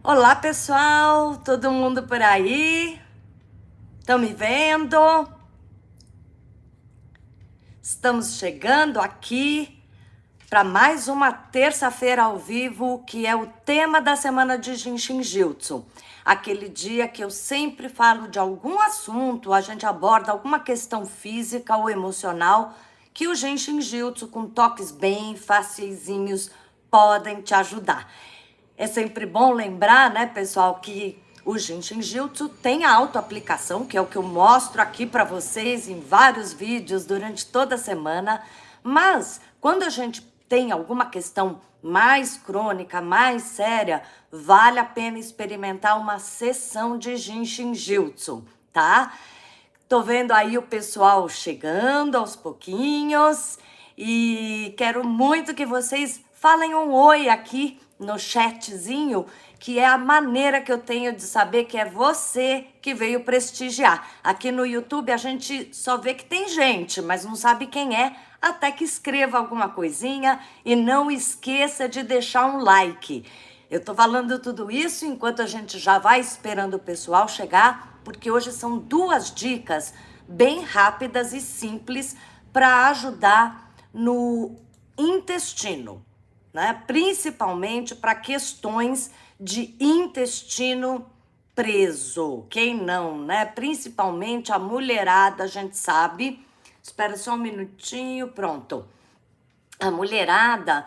Olá, pessoal, todo mundo por aí? Estão me vendo? Estamos chegando aqui para mais uma terça-feira ao vivo, que é o tema da semana de Jinshin Jyutsu. Aquele dia que eu sempre falo de algum assunto, a gente aborda alguma questão física ou emocional que o Jinshin Jyutsu, com toques bem facilzinhos, podem te ajudar. É sempre bom lembrar, né, pessoal, que o Jinshin Jyutsu tem a autoaplicação, que é o que eu mostro aqui para vocês em vários vídeos durante toda a semana. Mas quando a gente tem alguma questão mais crônica, mais séria, vale a pena experimentar uma sessão de Jinshin Jyutsu, tá? Tô vendo aí o pessoal chegando aos pouquinhos e quero muito que vocês falem um oi aqui no chatzinho, que é a maneira que eu tenho de saber que é você que veio prestigiar. Aqui no YouTube a gente só vê que tem gente, mas não sabe quem é, até que escreva alguma coisinha e não esqueça de deixar um like. Eu tô falando tudo isso enquanto a gente já vai esperando o pessoal chegar, porque hoje são duas dicas bem rápidas e simples para ajudar no intestino, né? Principalmente para questões de intestino preso. Quem não, né? Principalmente a mulherada, a gente sabe. Espera só um minutinho, pronto. A mulherada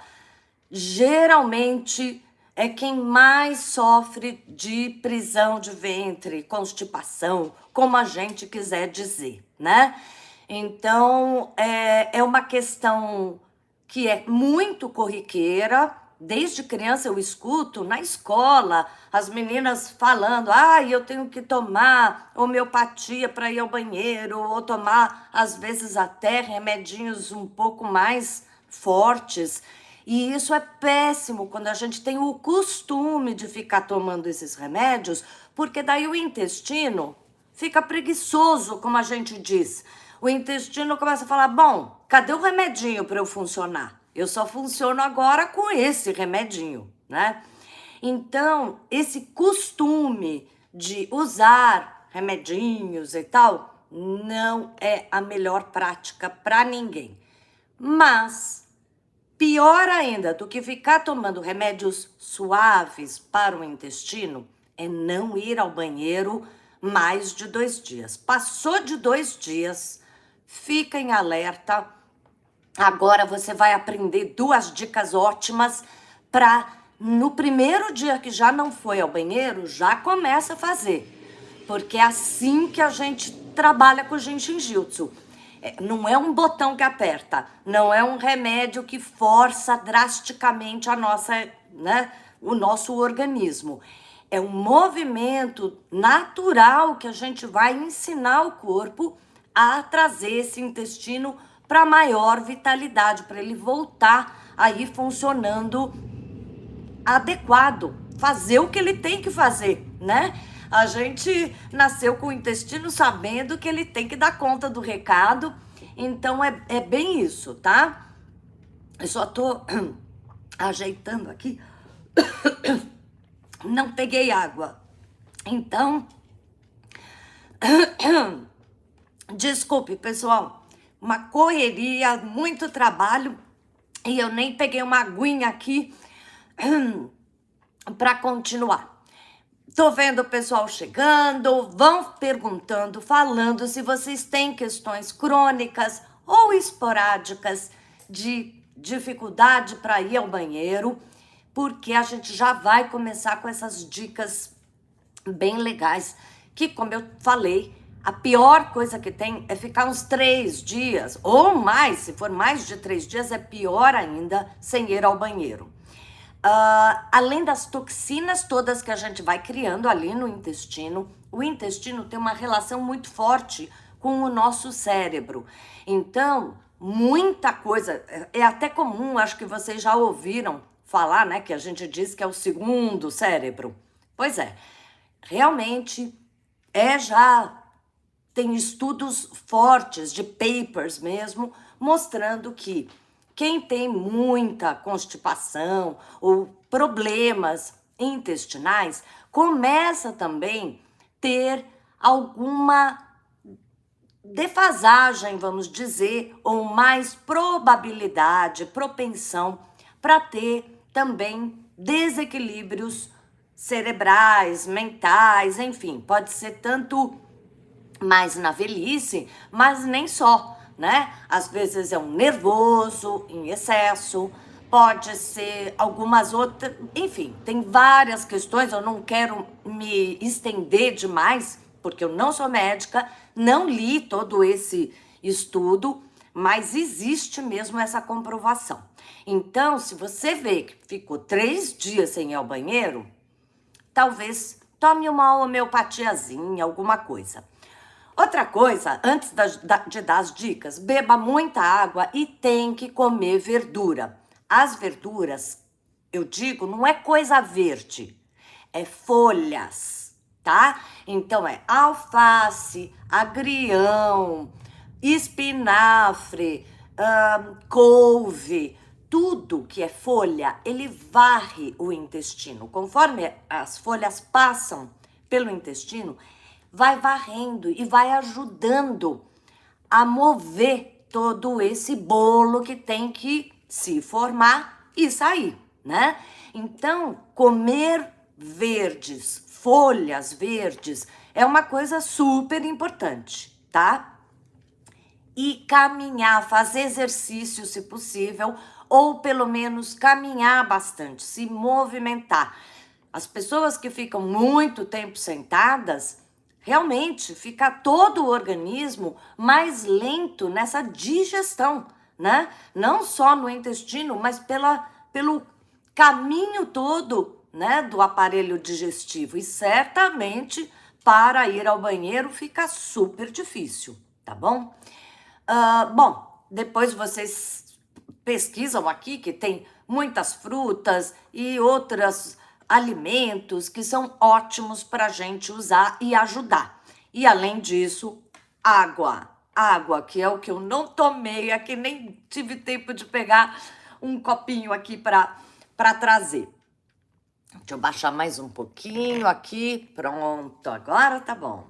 geralmente é quem mais sofre de prisão de ventre, constipação, como a gente quiser dizer, né? Então, é uma questão que é muito corriqueira. Desde criança eu escuto na escola as meninas falando: eu tenho que tomar homeopatia para ir ao banheiro, ou tomar, às vezes, até remedinhos um pouco mais fortes. E isso é péssimo quando a gente tem o costume de ficar tomando esses remédios, porque daí o intestino fica preguiçoso, como a gente diz. O intestino começa a falar: bom, cadê o remedinho para eu funcionar? Eu só funciono agora com esse remedinho, né? Então, esse costume de usar remedinhos e tal não é a melhor prática para ninguém. Mas pior ainda do que ficar tomando remédios suaves para o intestino é não ir ao banheiro mais de 2 dias. Passou de 2 dias, fica em alerta. Agora você vai aprender 2 dicas ótimas para, no primeiro dia que já não foi ao banheiro, já começa a fazer. Porque é assim que a gente trabalha com o Jinshin Jyutsu. Não é um botão que aperta, não é um remédio que força drasticamente o nosso organismo. É um movimento natural que a gente vai ensinar o corpo a trazer esse intestino para maior vitalidade, para ele voltar aí funcionando adequado, fazer o que ele tem que fazer, né? A gente nasceu com o intestino sabendo que ele tem que dar conta do recado, então é bem isso, tá? Eu só tô ajeitando aqui, não peguei água, então, desculpe, pessoal, uma correria, muito trabalho, e eu nem peguei uma aguinha aqui para continuar. Tô vendo o pessoal chegando, vão perguntando, falando se vocês têm questões crônicas ou esporádicas de dificuldade para ir ao banheiro, porque a gente já vai começar com essas dicas bem legais, que, como eu falei, a pior coisa que tem é ficar uns 3 dias, ou mais, se for mais de 3 dias, é pior ainda, sem ir ao banheiro. Além das toxinas todas que a gente vai criando ali no intestino, o intestino tem uma relação muito forte com o nosso cérebro. Então, muita coisa, é até comum, acho que vocês já ouviram falar, né, que a gente diz que é o segundo cérebro. Pois é, realmente já tem estudos fortes de papers mesmo, mostrando que quem tem muita constipação ou problemas intestinais, começa também ter alguma defasagem, vamos dizer, ou mais probabilidade, propensão para ter também desequilíbrios cerebrais, mentais, enfim, pode ser tanto mais na velhice, mas nem só, né? Às vezes é um nervoso em excesso, pode ser algumas outras, enfim, tem várias questões, eu não quero me estender demais, porque eu não sou médica, não li todo esse estudo, mas existe mesmo essa comprovação. Então, se você vê que ficou 3 dias sem ir ao banheiro, talvez tome uma homeopatiazinha, alguma coisa. Outra coisa, antes de dar as dicas, beba muita água e tem que comer verdura. As verduras, eu digo, não é coisa verde, é folhas, tá? Então é alface, agrião, espinafre, couve, tudo que é folha, ele varre o intestino. Conforme as folhas passam pelo intestino, vai varrendo e vai ajudando a mover todo esse bolo que tem que se formar e sair, né? Então, comer verdes, folhas verdes, é uma coisa super importante, tá? E caminhar, fazer exercício se possível, ou pelo menos caminhar bastante, se movimentar. As pessoas que ficam muito tempo sentadas, realmente fica todo o organismo mais lento nessa digestão, né? Não só no intestino, mas pelo caminho todo, né, do aparelho digestivo. E certamente para ir ao banheiro fica super difícil, tá bom? Bom, depois vocês pesquisam aqui que tem muitas frutas e outros alimentos que são ótimos para a gente usar e ajudar. E além disso, água. Água, que é o que eu não tomei, é que nem tive tempo de pegar um copinho aqui para trazer. Deixa eu baixar mais um pouquinho aqui. Pronto, agora tá bom.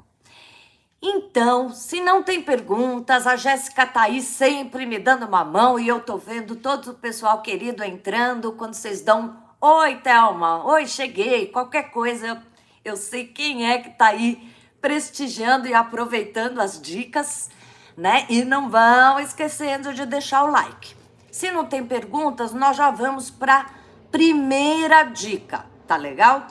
Então, se não tem perguntas, a Jéssica tá aí sempre me dando uma mão e eu tô vendo todo o pessoal querido entrando quando vocês dão oi, Thelma, oi, cheguei, qualquer coisa, eu sei quem é que tá aí prestigiando e aproveitando as dicas, né? E não vão esquecendo de deixar o like. Se não tem perguntas, nós já vamos para primeira dica, tá legal?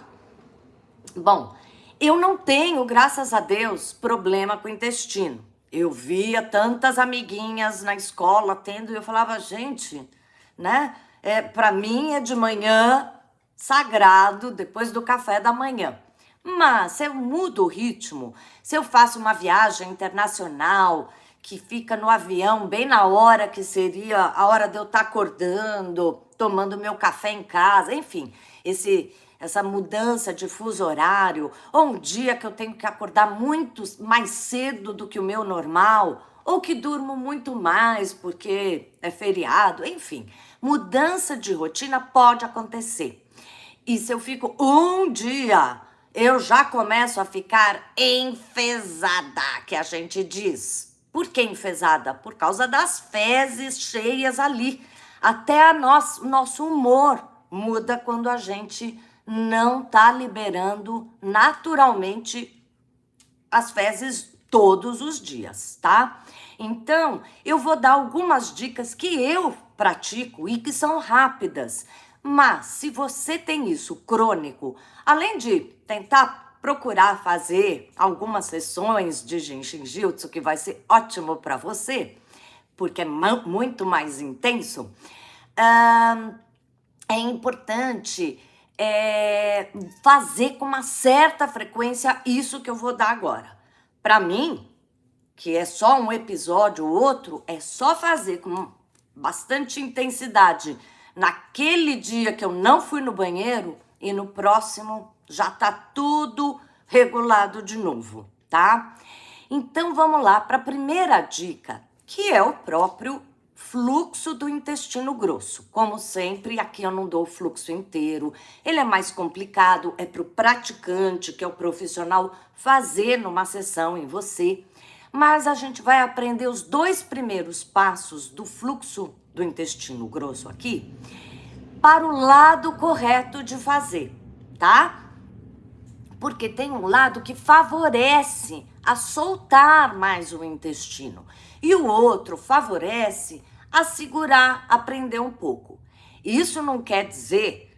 Bom, eu não tenho, graças a Deus, problema com o intestino. Eu via tantas amiguinhas na escola tendo e eu falava, gente, né? Para mim é de manhã sagrado, depois do café da manhã. Mas se eu mudo o ritmo, se eu faço uma viagem internacional que fica no avião bem na hora que seria a hora de eu estar acordando, tomando meu café em casa, enfim, essa mudança de fuso horário, ou um dia que eu tenho que acordar muito mais cedo do que o meu normal, ou que durmo muito mais porque é feriado, enfim, mudança de rotina pode acontecer. E se eu fico um dia, eu já começo a ficar enfesada, que a gente diz. Por que enfesada? Por causa das fezes cheias ali. Até nosso humor muda quando a gente não tá liberando naturalmente as fezes todos os dias, tá? Então, eu vou dar algumas dicas que eu pratico e que são rápidas. Mas, se você tem isso crônico, além de tentar procurar fazer algumas sessões de Jinshin Jyutsu, que vai ser ótimo para você, porque é muito mais intenso, é importante fazer com uma certa frequência isso que eu vou dar agora. Para mim, que é só um episódio ou outro, é só fazer com bastante intensidade naquele dia que eu não fui no banheiro e no próximo já tá tudo regulado de novo, tá? Então vamos lá para a primeira dica, que é o próprio fluxo do intestino grosso. Como sempre, aqui eu não dou o fluxo inteiro. Ele é mais complicado, é para o praticante, que é o profissional, fazer numa sessão em você. Mas a gente vai aprender os 2 primeiros passos do fluxo do intestino grosso aqui para o lado correto de fazer, tá? Porque tem um lado que favorece a soltar mais o intestino e o outro favorece a segurar, a prender um pouco. Isso não quer dizer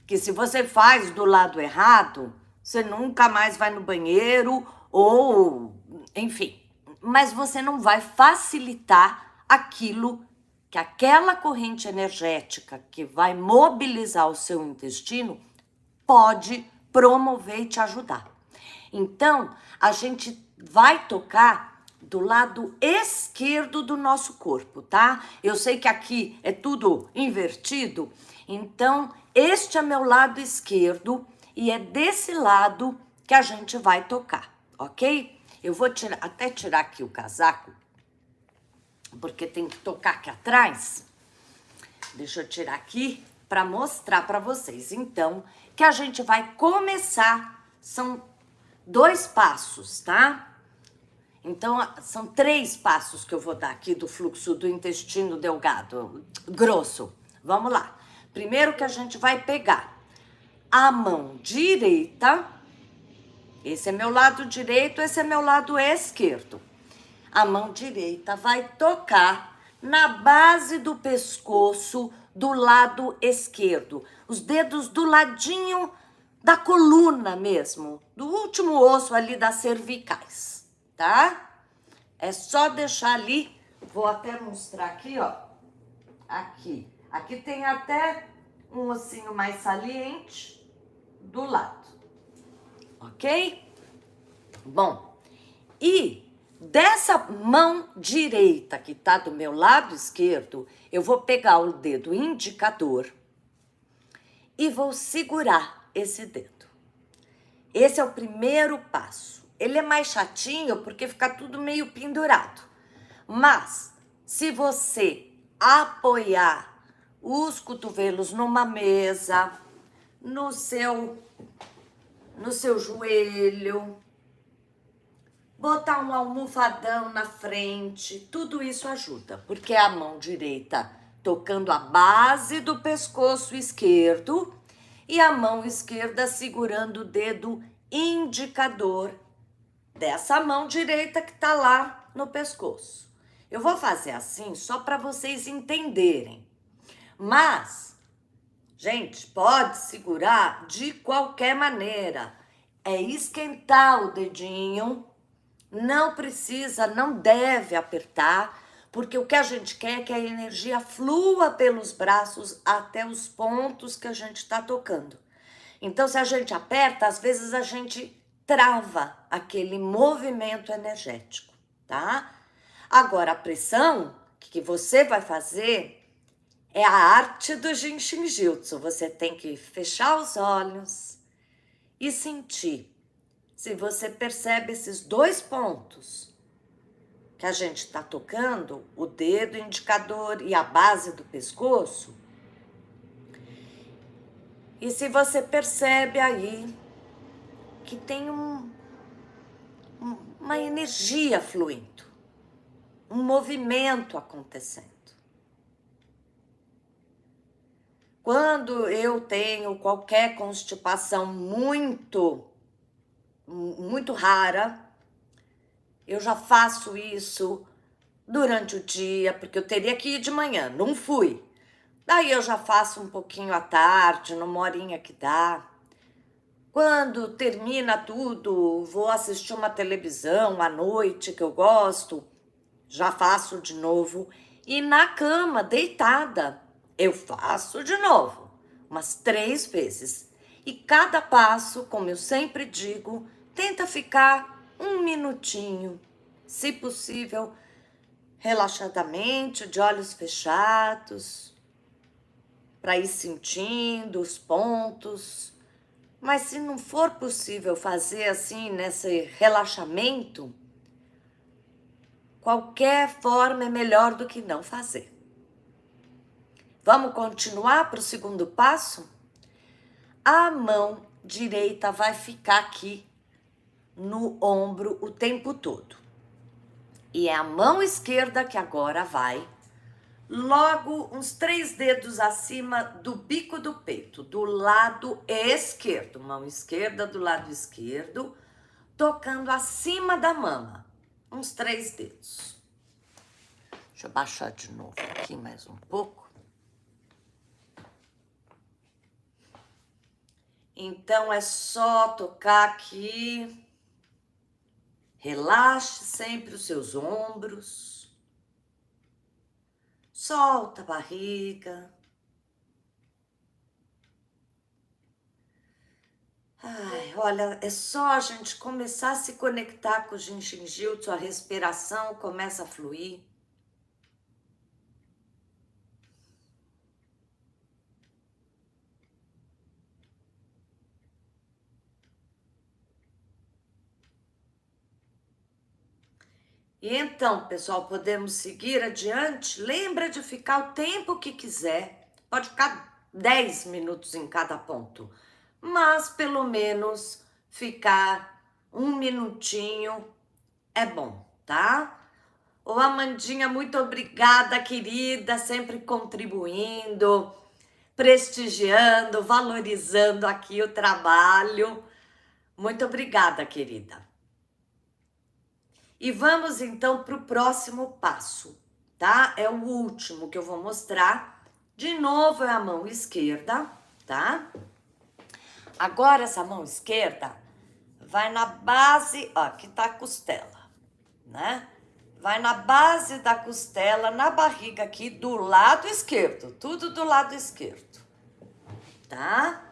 que se você faz do lado errado, você nunca mais vai no banheiro ou, enfim, mas você não vai facilitar aquilo que aquela corrente energética que vai mobilizar o seu intestino pode promover e te ajudar. Então, a gente vai tocar do lado esquerdo do nosso corpo, tá? Eu sei que aqui é tudo invertido, então este é meu lado esquerdo e é desse lado que a gente vai tocar, ok? Eu vou até tirar aqui o casaco, porque tem que tocar aqui atrás. Deixa eu tirar aqui para mostrar para vocês. Então, que a gente vai começar, são 2 passos, tá? Então, são 3 passos que eu vou dar aqui do fluxo do intestino delgado, grosso. Vamos lá. Primeiro que a gente vai pegar a mão direita, esse é meu lado direito, esse é meu lado esquerdo. A mão direita vai tocar na base do pescoço do lado esquerdo. Os dedos do ladinho da coluna mesmo, do último osso ali das cervicais, tá? É só deixar ali, vou até mostrar aqui, ó. Aqui. Aqui tem até um ossinho mais saliente do lado. Ok? Bom, e dessa mão direita que tá do meu lado esquerdo, eu vou pegar o dedo indicador e vou segurar esse dedo. Esse é o primeiro passo. Ele é mais chatinho porque fica tudo meio pendurado. Mas, se você apoiar os cotovelos numa mesa, no seu joelho, botar um almofadão na frente, tudo isso ajuda, porque é a mão direita tocando a base do pescoço esquerdo e a mão esquerda segurando o dedo indicador dessa mão direita que tá lá no pescoço. Eu vou fazer assim só para vocês entenderem. Mas, gente, pode segurar de qualquer maneira. É esquentar o dedinho. Não precisa, não deve apertar, porque o que a gente quer é que a energia flua pelos braços até os pontos que a gente está tocando. Então, se a gente aperta, às vezes a gente trava aquele movimento energético, tá? Agora, a pressão que você vai fazer é a arte do Jinshin Jutsu. Você tem que fechar os olhos e sentir. Se você percebe esses 2 pontos que a gente está tocando, o dedo indicador e a base do pescoço, e se você percebe aí que tem uma energia fluindo, um movimento acontecendo. Quando eu tenho qualquer constipação muito rara, eu já faço isso durante o dia, porque eu teria que ir de manhã, não fui. Daí eu já faço um pouquinho à tarde, numa horinha que dá. Quando termina tudo, vou assistir uma televisão à noite que eu gosto, já faço de novo. E na cama, deitada, eu faço de novo, umas 3 vezes. E cada passo, como eu sempre digo, tenta ficar 1 minutinho, se possível, relaxadamente, de olhos fechados, para ir sentindo os pontos. Mas se não for possível fazer assim, nesse relaxamento, qualquer forma é melhor do que não fazer, Vamos continuar para o segundo passo? A mão direita vai ficar aqui no ombro o tempo todo. E é a mão esquerda que agora vai logo uns 3 dedos acima do bico do peito, do lado esquerdo. Mão esquerda do lado esquerdo, tocando acima da mama. Uns 3 dedos. Deixa eu baixar de novo aqui mais um pouco. Então, é só tocar aqui. Relaxe sempre os seus ombros. Solta a barriga. Ai, olha, é só a gente começar a se conectar com o Jinshin Jyutsu, a respiração começa a fluir. E então, pessoal, podemos seguir adiante? Lembra de ficar o tempo que quiser. Pode ficar 10 minutos em cada ponto. Mas, pelo menos, ficar 1 minutinho é bom, tá? Ô, Amandinha, muito obrigada, querida, sempre contribuindo, prestigiando, valorizando aqui o trabalho. Muito obrigada, querida. E vamos então para o próximo passo, tá? É o último que eu vou mostrar. De novo é a mão esquerda, tá? Agora essa mão esquerda vai na base, ó, aqui tá a costela, né? Vai na base da costela, na barriga aqui do lado esquerdo, tudo do lado esquerdo, tá?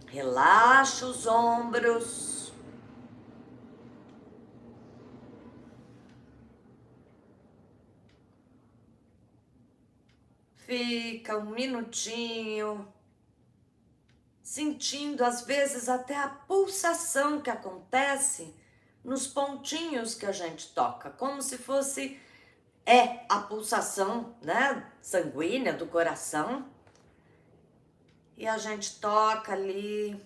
Relaxa os ombros. Fica 1 minutinho, sentindo às vezes até a pulsação que acontece nos pontinhos que a gente toca, como se fosse a pulsação, né, sanguínea do coração. E a gente toca ali.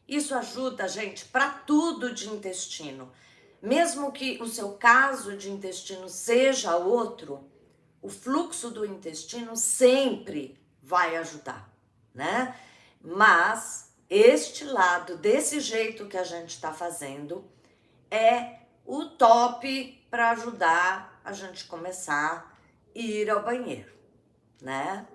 Isso ajuda a gente para tudo de intestino. Mesmo que o seu caso de intestino seja outro, o fluxo do intestino sempre vai ajudar, né? Mas este lado, desse jeito que a gente está fazendo, é o top para ajudar a gente começar a ir ao banheiro, né?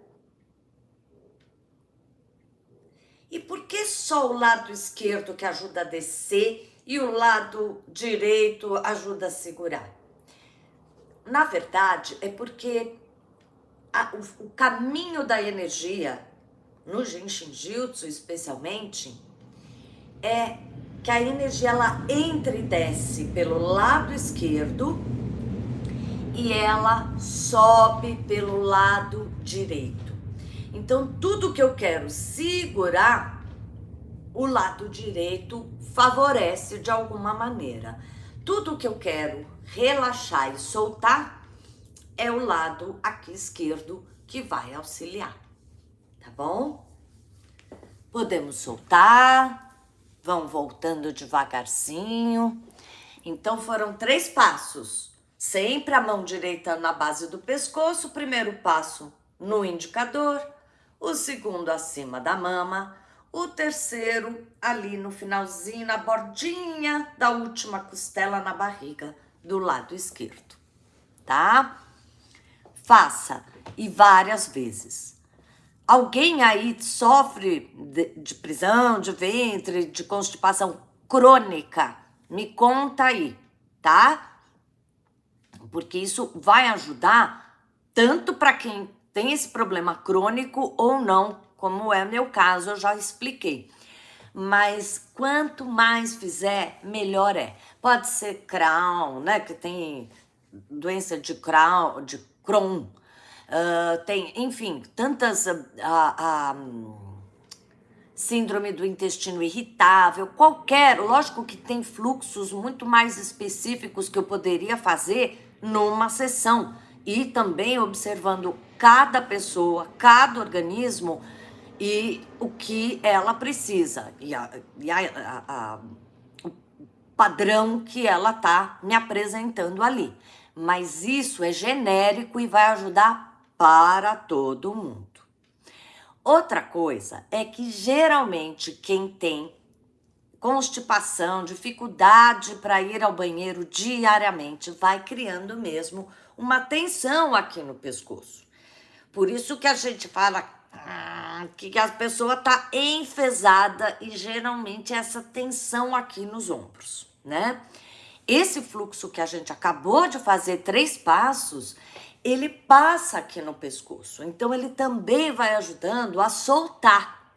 E por que só o lado esquerdo que ajuda a descer e o lado direito ajuda a segurar? Na verdade, é porque o caminho da energia, no Jinshin Jyutsu especialmente, é que a energia ela entra e desce pelo lado esquerdo e ela sobe pelo lado direito. Então, tudo que eu quero segurar, o lado direito favorece de alguma maneira. Tudo que eu quero relaxar e soltar é o lado aqui esquerdo que vai auxiliar, tá bom? Podemos soltar, vão voltando devagarzinho. Então, foram 3 passos. Sempre a mão direita na base do pescoço, o primeiro passo no indicador, o segundo acima da mama, o terceiro ali no finalzinho, na bordinha da última costela na barriga do lado esquerdo, tá? Faça e várias vezes. Alguém aí sofre de prisão de ventre, de constipação crônica? Me conta aí, tá? Porque isso vai ajudar tanto para quem tem esse problema crônico ou não, como é meu caso, eu já expliquei. Mas quanto mais fizer, melhor é. Pode ser Crohn, né, que tem doença de Crohn, tem, enfim, tantas síndrome do intestino irritável, qualquer, lógico que tem fluxos muito mais específicos que eu poderia fazer numa sessão e também observando cada pessoa, cada organismo e o que ela precisa o padrão que ela tá me apresentando ali. Mas isso é genérico e vai ajudar para todo mundo. Outra coisa é que geralmente quem tem constipação, dificuldade para ir ao banheiro diariamente, vai criando mesmo uma tensão aqui no pescoço. Por isso que a gente fala que a pessoa tá enfesada e geralmente essa tensão aqui nos ombros, né? Esse fluxo que a gente acabou de fazer 3 passos, ele passa aqui no pescoço. Então ele também vai ajudando a soltar.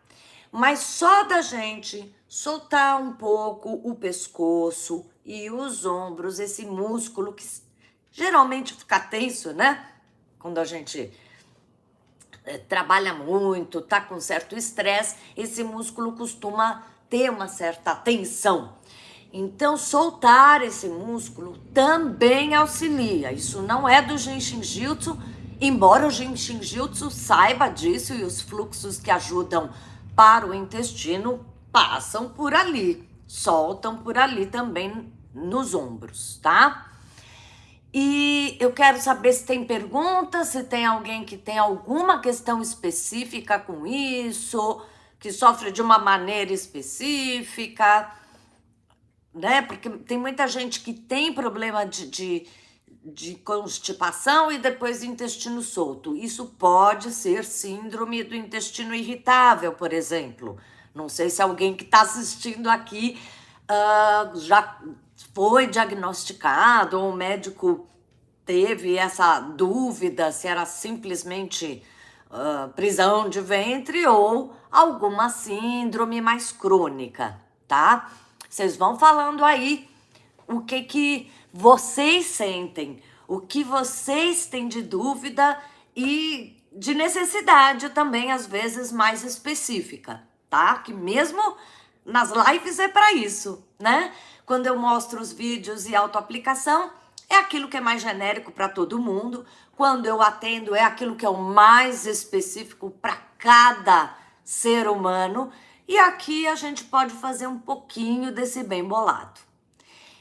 Mas só da gente soltar um pouco o pescoço e os ombros, esse músculo que geralmente fica tenso, né? Quando a gente trabalha muito, tá com certo estresse, esse músculo costuma ter uma certa tensão. Então, soltar esse músculo também auxilia. Isso não é do Jinshin Jyutsu, embora o Jinshin Jyutsu saiba disso e os fluxos que ajudam para o intestino passam por ali, soltam por ali também nos ombros, tá? E eu quero saber se tem perguntas, se tem alguém que tem alguma questão específica com isso, que sofre de uma maneira específica, né? Porque tem muita gente que tem problema de constipação e depois intestino solto. Isso pode ser síndrome do intestino irritável, por exemplo. Não sei se alguém que está assistindo aqui já foi diagnosticado ou o médico teve essa dúvida se era simplesmente prisão de ventre ou alguma síndrome mais crônica, tá? Vocês vão falando aí o que vocês sentem, o que vocês têm de dúvida e de necessidade também, às vezes, mais específica, tá? Que mesmo nas lives é para isso, né? Quando eu mostro os vídeos e autoaplicação, é aquilo que é mais genérico para todo mundo. Quando eu atendo, é aquilo que é o mais específico para cada ser humano. E aqui a gente pode fazer um pouquinho desse bem bolado.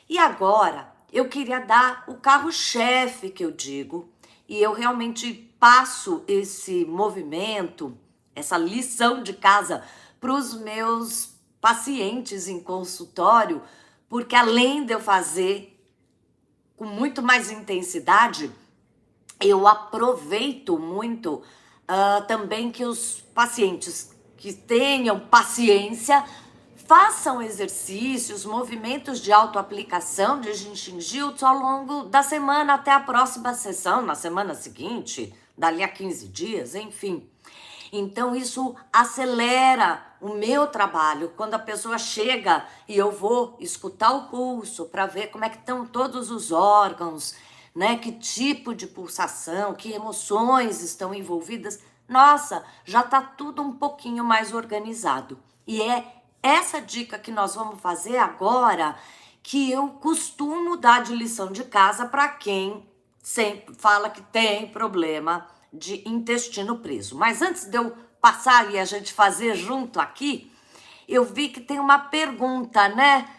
E agora, eu queria dar o carro-chefe que eu digo, e eu realmente passo esse movimento, essa lição de casa para os meus pacientes em consultório, porque além de eu fazer com muito mais intensidade, eu aproveito muito também que os pacientes que tenham paciência façam exercícios, movimentos de autoaplicação de Jinshin Jyutsu ao longo da semana até a próxima sessão, na semana seguinte, dali a 15 dias, enfim. Então isso acelera o meu trabalho. Quando a pessoa chega e eu vou escutar o pulso para ver como é que estão todos os órgãos, né? Que tipo de pulsação, que emoções estão envolvidas. Nossa, já tá tudo um pouquinho mais organizado. E é essa dica que nós vamos fazer agora que eu costumo dar de lição de casa para quem sempre fala que tem problema de intestino preso. Mas antes de eu passar e a gente fazer junto aqui, eu vi que tem uma pergunta, né,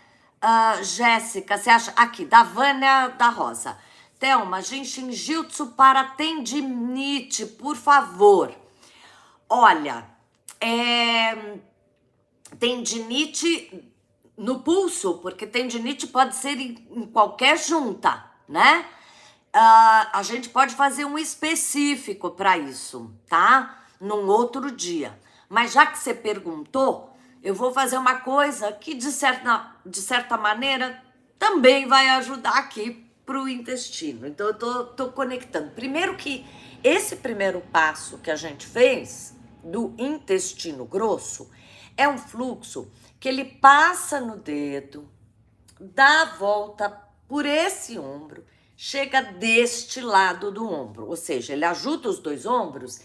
Jéssica, você acha? Aqui, da Vânia da Rosa. Thelma, Jinshin Jyutsu para tendinite, por favor. Olha, tendinite no pulso, porque tendinite pode ser em qualquer junta, né? A gente pode fazer um específico para isso, tá? Num outro dia. Mas já que você perguntou, eu vou fazer uma coisa que de certa maneira também vai ajudar aqui para o intestino. Então eu tô conectando. Primeiro que esse primeiro passo que a gente fez do intestino grosso é um fluxo que ele passa no dedo, dá a volta por esse ombro, chega deste lado do ombro, ou seja, ele ajuda os dois ombros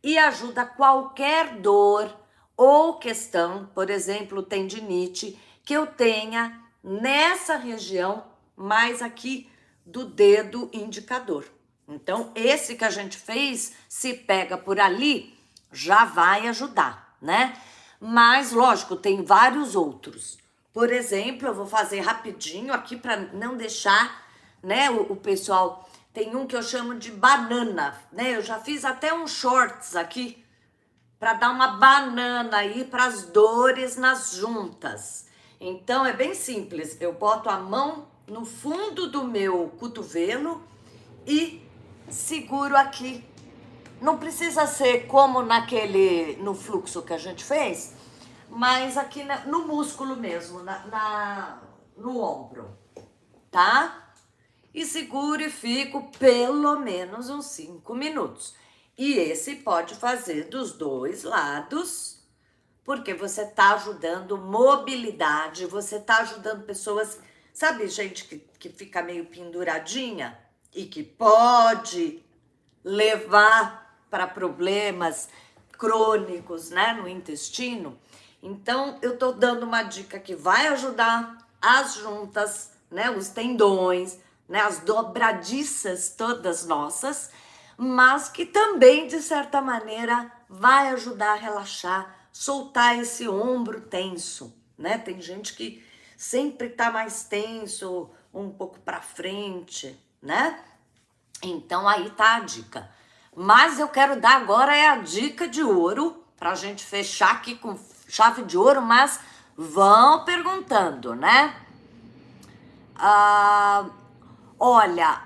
e ajuda qualquer dor ou questão, por exemplo, tendinite, que eu tenha nessa região, mais aqui do dedo indicador. Então, esse que a gente fez, se pega por ali, já vai ajudar, né? Mas, lógico, tem vários outros. Por exemplo, eu vou fazer rapidinho aqui para não deixar, né, o pessoal... Tem um que eu chamo de banana, né? Eu já fiz até uns shorts aqui para dar uma banana aí para as dores nas juntas. Então, é bem simples. Eu boto a mão no fundo do meu cotovelo e seguro aqui. Não precisa ser como no fluxo que a gente fez, mas aqui no músculo mesmo, no ombro, tá? E seguro e fico pelo menos uns 5 minutos. E esse pode fazer dos dois lados, porque você tá ajudando mobilidade, você tá ajudando pessoas, sabe, gente que fica meio penduradinha e que pode levar para problemas crônicos, né, no intestino. Então, eu tô dando uma dica que vai ajudar as juntas, né, os tendões, né, as dobradiças todas nossas, mas que também, de certa maneira, vai ajudar a relaxar, soltar esse ombro tenso, né? Tem gente que sempre tá mais tenso, um pouco para frente, né? Então, aí tá a dica. Mas eu quero dar agora a dica de ouro, pra gente fechar aqui com chave de ouro, mas vão perguntando, né? Olha,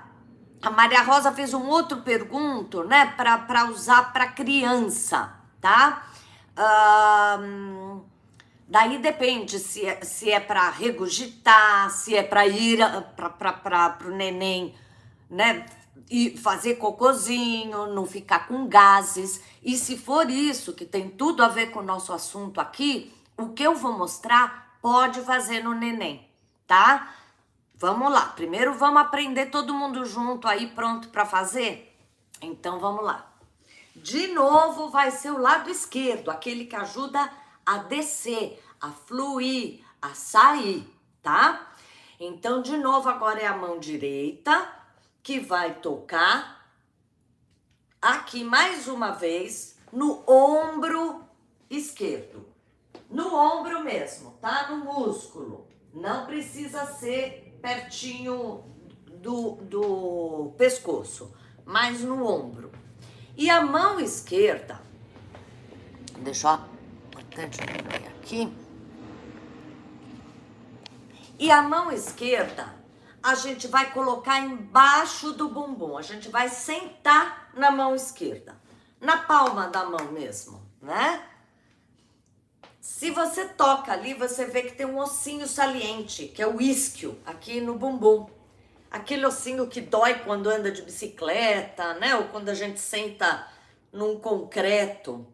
a Maria Rosa fez um outro pergunto, né, para usar para criança, tá? Daí depende se é para regurgitar, se é para ir para o neném, né, e fazer cocôzinho, não ficar com gases. E se for isso, que tem tudo a ver com o nosso assunto aqui, o que eu vou mostrar pode fazer no neném, tá? Vamos lá, primeiro vamos aprender todo mundo junto aí, pronto para fazer? Então vamos lá. De novo vai ser o lado esquerdo, aquele que ajuda a descer, a fluir, a sair, tá? Então de novo agora é a mão direita que vai tocar aqui mais uma vez no ombro esquerdo. No ombro mesmo, tá? No músculo. Não precisa ser pertinho do pescoço, mas no ombro. E a mão esquerda, deixa eu até diminuir aqui. E a mão esquerda, a gente vai colocar embaixo do bumbum. A gente vai sentar na mão esquerda, na palma da mão mesmo, né? Se você toca ali, você vê que tem um ossinho saliente, que é o isquio, aqui no bumbum. Aquele ossinho que dói quando anda de bicicleta, né? Ou quando a gente senta num concreto.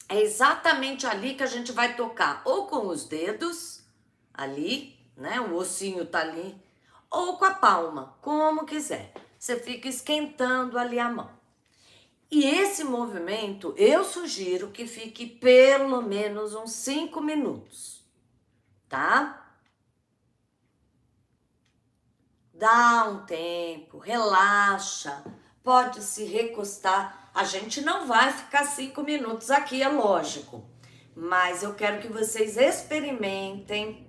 É exatamente ali que a gente vai tocar, ou com os dedos, ali, né? O ossinho tá ali, ou com a palma, como quiser. Você fica esquentando ali a mão. E esse movimento, eu sugiro que fique pelo menos uns 5 minutos, tá? Dá um tempo, relaxa, pode se recostar. A gente não vai ficar 5 minutos aqui, é lógico. Mas eu quero que vocês experimentem.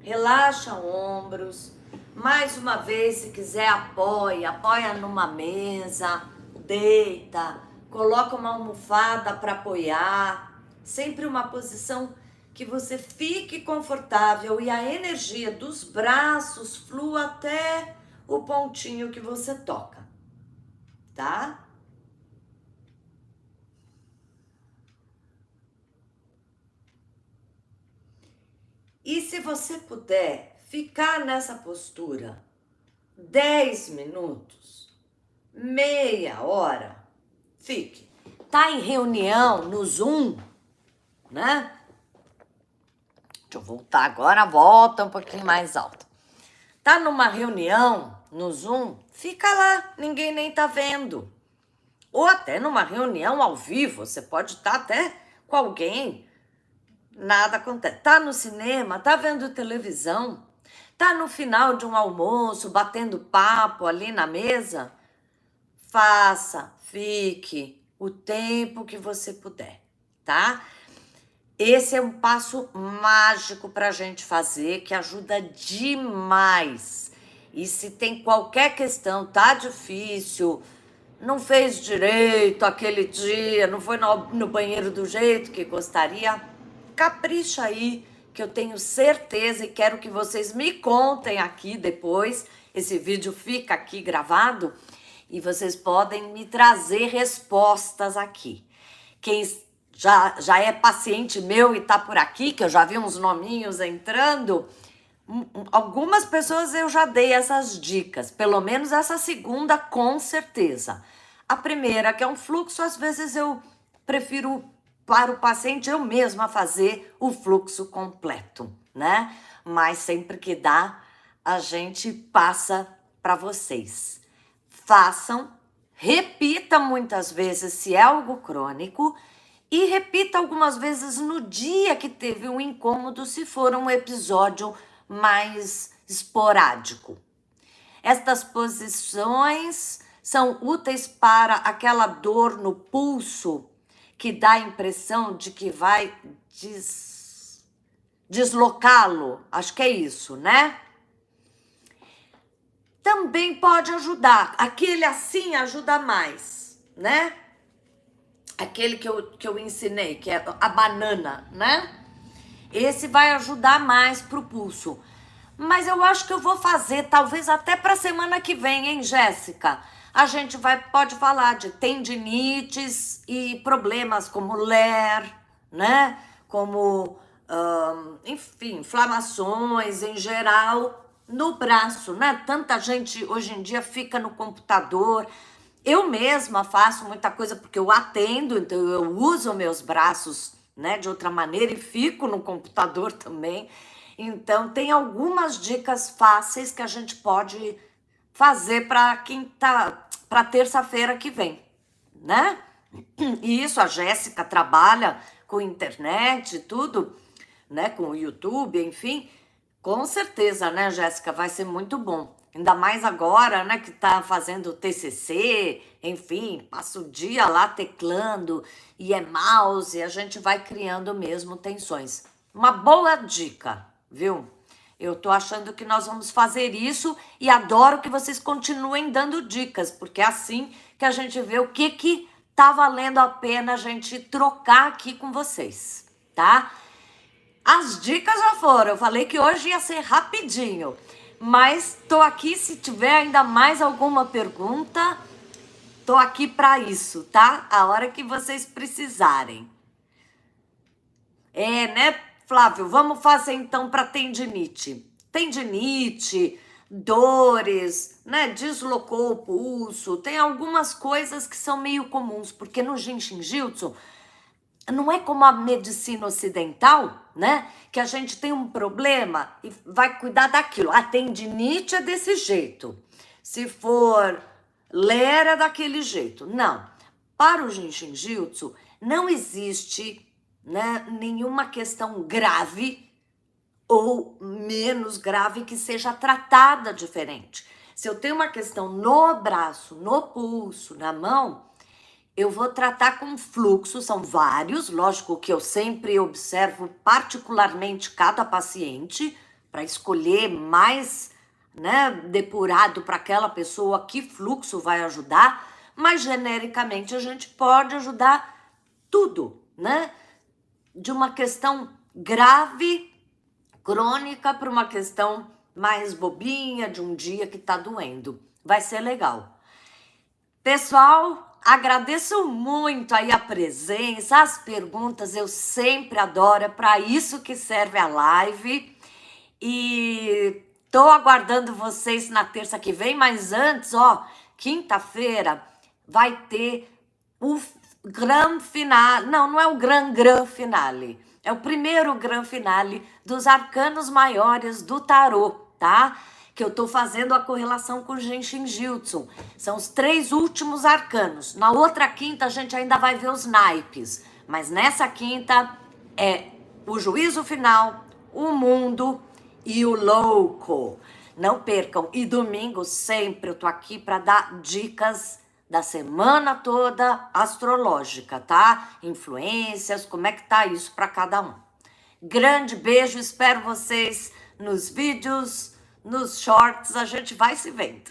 Relaxa ombros. Mais uma vez, se quiser, apoia numa mesa, deita, coloca uma almofada para apoiar. Sempre uma posição que você fique confortável e a energia dos braços flua até o pontinho que você toca, tá? E se você puder ficar nessa postura 10 minutos, meia hora, fique. Tá em reunião no Zoom, né? Deixa eu voltar agora, volta um pouquinho mais alto. Tá numa reunião no Zoom, fica lá, ninguém nem tá vendo. Ou até numa reunião ao vivo, você pode estar até com alguém, nada acontece. Tá no cinema, tá vendo televisão, Tá no final de um almoço, batendo papo ali na mesa? Faça, fique o tempo que você puder, tá? Esse é um passo mágico para a gente fazer, que ajuda demais. E se tem qualquer questão, tá difícil, não fez direito aquele dia, não foi no banheiro do jeito que gostaria, capricha aí, que eu tenho certeza e quero que vocês me contem aqui depois. Esse vídeo fica aqui gravado e vocês podem me trazer respostas aqui. Quem já é paciente meu e tá por aqui, que eu já vi uns nominhos entrando, algumas pessoas eu já dei essas dicas, pelo menos essa segunda com certeza. A primeira, que é um fluxo, às vezes eu prefiro para o paciente eu mesma fazer o fluxo completo, né? Mas sempre que dá, a gente passa para vocês. Façam, repita muitas vezes se é algo crônico e repita algumas vezes no dia que teve um incômodo, se for um episódio mais esporádico. Estas posições são úteis para aquela dor no pulso que dá a impressão de que vai deslocá-lo. Acho que é isso, né? Também pode ajudar. Aquele assim ajuda mais, né? Aquele que eu ensinei, que é a banana, né? Esse vai ajudar mais pro pulso. Mas eu acho que eu vou fazer, talvez até para semana que vem, hein, Jéssica? A gente pode falar de tendinites e problemas como LER, né? Como, enfim, inflamações em geral no braço, né? Tanta gente hoje em dia fica no computador. Eu mesma faço muita coisa porque eu atendo, então eu uso meus braços, né, de outra maneira e fico no computador também. Então tem algumas dicas fáceis que a gente pode fazer para terça-feira que vem, né? E isso, a Jéssica trabalha com internet e tudo, né, com o YouTube, enfim. Com certeza, né, Jéssica, vai ser muito bom. Ainda mais agora, né, que tá fazendo TCC, enfim, passa o dia lá teclando e é mouse, a gente vai criando mesmo tensões. Uma boa dica, viu? Eu tô achando que nós vamos fazer isso e adoro que vocês continuem dando dicas, porque é assim que a gente vê o que tá valendo a pena a gente trocar aqui com vocês, tá? As dicas já foram, eu falei que hoje ia ser rapidinho, mas tô aqui se tiver ainda mais alguma pergunta, tô aqui para isso, tá? A hora que vocês precisarem. Né, Flávio? Vamos fazer então para tendinite. Tendinite, dores, né? Deslocou o pulso, tem algumas coisas que são meio comuns, porque no Jinshin Jyutsu não é como a medicina ocidental, né? Que a gente tem um problema e vai cuidar daquilo. A tendinite é desse jeito. Se for LER é daquele jeito. Não. Para o Jinshin Jyutsu não existe, né, nenhuma questão grave ou menos grave que seja tratada diferente. Se eu tenho uma questão no braço, no pulso, na mão, eu vou tratar com fluxo, são vários, lógico que eu sempre observo particularmente cada paciente para escolher mais, né, depurado para aquela pessoa que fluxo vai ajudar, mas genericamente a gente pode ajudar tudo, né? De uma questão grave, crônica, para uma questão mais bobinha, de um dia que tá doendo. Vai ser legal. Pessoal, agradeço muito aí a presença, as perguntas, eu sempre adoro, é para isso que serve a live. E tô aguardando vocês na terça que vem, mas antes, ó, quinta-feira vai ter o grand finale, não é o gran finale, é o primeiro gran finale dos arcanos maiores do tarô, tá? Que eu tô fazendo a correlação com o Jinshin Jyutsu. São os 3 últimos arcanos. Na outra quinta a gente ainda vai ver os naipes, mas nessa quinta é o juízo final, o mundo e o louco. Não percam. E domingo sempre eu tô aqui para dar dicas da semana toda astrológica, tá? Influências, como é que tá isso para cada um. Grande beijo, espero vocês nos vídeos, nos shorts, a gente vai se vendo.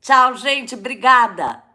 Tchau, gente, obrigada!